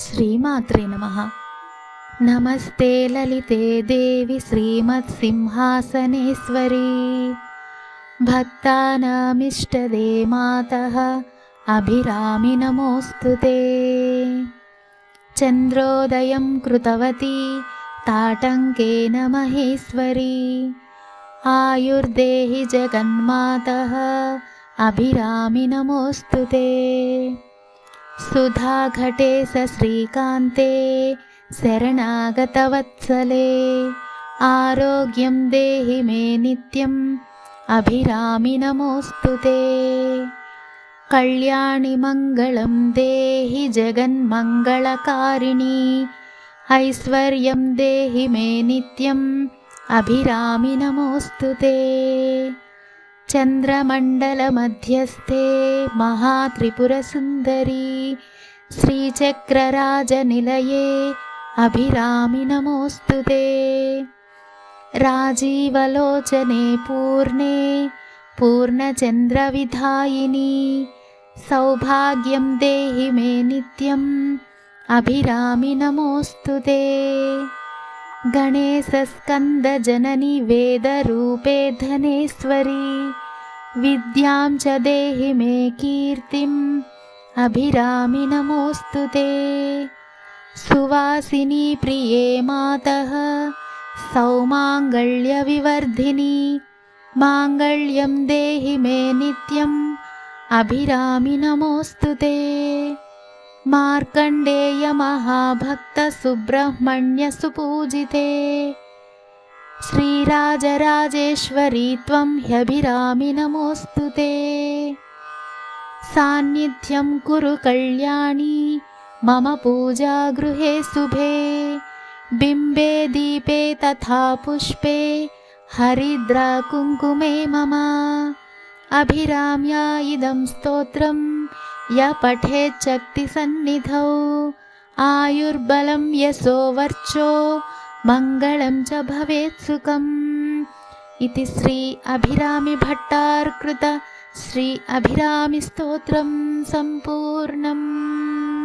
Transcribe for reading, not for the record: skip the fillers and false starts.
श्रीमात्रे नमः। नमस्ते ललिते देवी श्रीमत्सिंहासनेश्वरी। भक्तानामिष्टदे मातः अभिरामि नमोऽस्तुते। चन्द्रोदयं कृतवती ताटङ्केन महेश्वरी। आयुर्देहि जगन्मातः अभिरामि नमोऽस्तुते। सुधाघटे श्रीकान्ते शरणागतवत्सले। आरोग्यं देहि मे नित्यम् अभिरामि नमोऽस्तुते। कल्याणि मङ्गलं देहि जगन्मङ्गलकारिणी। ऐश्वर्यं देहि मे नित्यम् अभिरामि नमोऽस्तुते। चन्द्रमण्डलमध्यस्थे महात्रिपुरसुन्दरी। श्रीचक्रराजनिलये अभिरामि नमोऽस्तुते। राजीवलोचने पूर्णे पूर्णचन्द्रविधायिनी। सौभाग्यं देहि मे नित्यम् अभिरामि नमोऽस्तुते। गणेशस्कन्दजननि वेदरूपे धनेश्वरी। विद्यां च देहि मे कीर्तिम् अभिरामि नमोऽस्तुते। सुवासिनी प्रिये मातः सौमाङ्गल्यविवर्धिनी। माङ्गल्यं देहि मे नित्यम् अभिरामि नमोऽस्तुते। मार्कण्डेय महाभक्त सुब्रह्मण्यसुपूजिते। श्रीराजराजेश्वरी त्वं ह्यभिरामि नमोऽस्तुते। सान्निध्यं कुरु कल्याणी मम पूजागृहे शुभे। बिम्बे दीपे तथा पुष्पे हरिद्रा कुङ्कुमे मम। अभिराम्या इदं स्तोत्रं य पठेच्छक्तिसन्निधौ। आयुर्बलं यशो वर्चो मङ्गलं च भवेत् सुखम्। इति श्री अभिरामि भट्टार्कृत श्री अभिरामि स्तोत्रं सम्पूर्णम्।